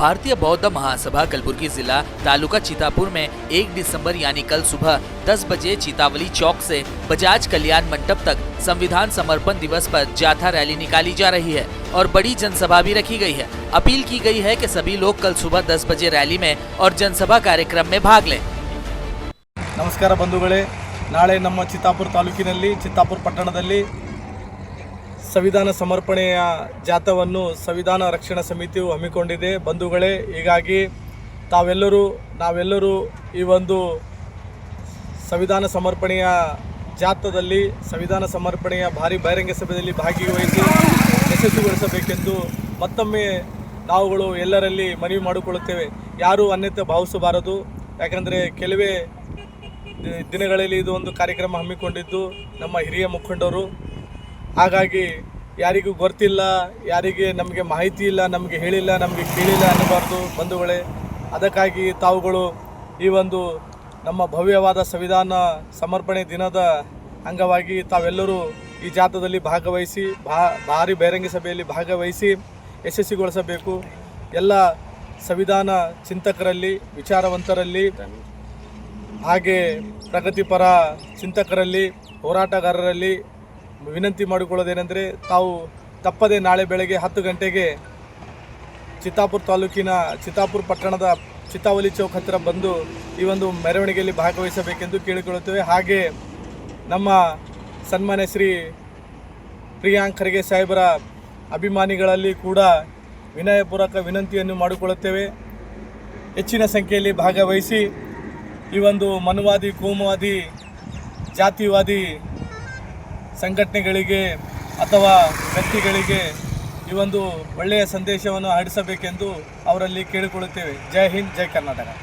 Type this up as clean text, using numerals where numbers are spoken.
भारतीय बौद्ध महासभा कलबुर्गी जिला तालुका चितापुर में 1 दिसंबर यानी कल सुबह 10 बजे चितावली चौक से बजाज कल्याण मंडप तक संविधान समर्पण दिवस पर जाथा रैली निकाली जा रही है और बड़ी जनसभा भी रखी गई है। अपील की गई है कि सभी लोग कल सुबह 10 बजे रैली में और जनसभा कार्यक्रम में भाग लें। नमस्कार बंधुगळे, नाಳೆ ನಮ್ಮ ಚಿತ್ತಾಪುರ ತಾಲೂಕಿನಲ್ಲಿ ಚಿತ್ತಾಪುರ ಪಟ್ಟಣದಲ್ಲಿ ಸಂವಿಧಾನ ಸಮರ್ಪಣೆಯ ಜಾಥಾವನ್ನು ಸಂವಿಧಾನ ರಕ್ಷಣಾ ಸಮಿತಿಯು ಹಮ್ಮಿಕೊಂಡಿದೆ ಬಂಧುಗಳೇ। ಹೀಗಾಗಿ ನಾವೆಲ್ಲರೂ ಈ ಒಂದು ಸಂವಿಧಾನ ಸಮರ್ಪಣೆಯ ಜಾಥಾದಲ್ಲಿ ಸಂವಿಧಾನ ಸಮರ್ಪಣೆಯ ಭಾರಿ ಬಹಿರಂಗ ಸಭೆಯಲ್ಲಿ ಭಾಗವಹಿಸಿ ಯಶಸ್ವಿಗೊಳಿಸಬೇಕೆಂದು ಮತ್ತೊಮ್ಮೆ ನಾವುಗಳು ಎಲ್ಲರಲ್ಲಿ ಮನವಿ ಮಾಡಿಕೊಳ್ಳುತ್ತೇವೆ। ಯಾರು ಅನ್ಯತೆ ಭಾವಿಸಬಾರದು, ಯಾಕಂದರೆ ಕೆಲವೇ ದಿನಗಳಲ್ಲಿ ಇದು ಒಂದು ಕಾರ್ಯಕ್ರಮ ಹಮ್ಮಿಕೊಂಡಿದ್ದು ನಮ್ಮ ಹಿರಿಯ ಮುಖಂಡರು। ಹಾಗಾಗಿ ಯಾರಿಗೂ ಗೊತ್ತಿಲ್ಲ, ಯಾರಿಗೆ ನಮಗೆ ಮಾಹಿತಿ ಇಲ್ಲ, ನಮಗೆ ಹೇಳಿಲ್ಲ, ನಮಗೆ ಕೇಳಿಲ್ಲ ಅನ್ನಬಾರ್ದು ಬಂಧುಗಳೇ। ಅದಕ್ಕಾಗಿ ತಾವುಗಳು ಈ ಒಂದು ನಮ್ಮ ಭವ್ಯವಾದ ಸಂವಿಧಾನ ಸಮರ್ಪಣೆ ದಿನದ ಅಂಗವಾಗಿ ತಾವೆಲ್ಲರೂ ಈ ಜಾಥಾದಲ್ಲಿ ಭಾಗವಹಿಸಿ ಭಾರಿ ಬಹಿರಂಗ ಸಭೆಯಲ್ಲಿ ಭಾಗವಹಿಸಿ ಯಶಸ್ವಿಗೊಳಿಸಬೇಕು। ಎಲ್ಲ ಸಂವಿಧಾನ ಚಿಂತಕರಲ್ಲಿ, ವಿಚಾರವಂತರಲ್ಲಿ, ಹಾಗೆ ಪ್ರಗತಿಪರ ಚಿಂತಕರಲ್ಲಿ, ಹೋರಾಟಗಾರರಲ್ಲಿ ವಿನಂತಿ ಮಾಡಿಕೊಳ್ಳೋದೇನೆಂದರೆ ತಾವು ತಪ್ಪದೆ ನಾಳೆ ಬೆಳಗ್ಗೆ 10 ಗಂಟೆಗೆ ಚಿತ್ತಾಪುರ ತಾಲೂಕಿನ ಚಿತ್ತಾಪುರ ಪಟ್ಟಣದ ಚಿತ್ತಾವಲಿ ಚೌಕ್ ಹತ್ತಿರ ಬಂದು ಈ ಒಂದು ಮೆರವಣಿಗೆಯಲ್ಲಿ ಭಾಗವಹಿಸಬೇಕೆಂದು ಕೇಳಿಕೊಳ್ಳುತ್ತೇವೆ। ಹಾಗೆ ನಮ್ಮ ಸನ್ಮಾನ್ಯ ಶ್ರೀ ಪ್ರಿಯಾಂಕ್ ಖರ್ಗೆ ಸಾಹೇಬರ ಅಭಿಮಾನಿಗಳಲ್ಲಿ ಕೂಡ ವಿನಯಪೂರ್ವಕ ವಿನಂತಿಯನ್ನು ಮಾಡಿಕೊಳ್ಳುತ್ತೇವೆ। ಹೆಚ್ಚಿನ ಸಂಖ್ಯೆಯಲ್ಲಿ ಭಾಗವಹಿಸಿ ಈ ಒಂದು ಮನುವಾದಿ, ಕೋಮುವಾದಿ, ಜಾತಿವಾದಿ ಸಂಘಟನೆಗಳಿಗೆ ಅಥವಾ ವ್ಯಕ್ತಿಗಳಿಗೆ ಈ ಒಂದು ಒಳ್ಳೆಯ ಸಂದೇಶವನ್ನು ಹರಡಿಸಬೇಕೆಂದು ಅವರಲ್ಲಿ ಕೇಳಿಕೊಳ್ಳುತ್ತೇವೆ। ಜೈ ಹಿಂದ್, ಜೈ ಕರ್ನಾಟಕ।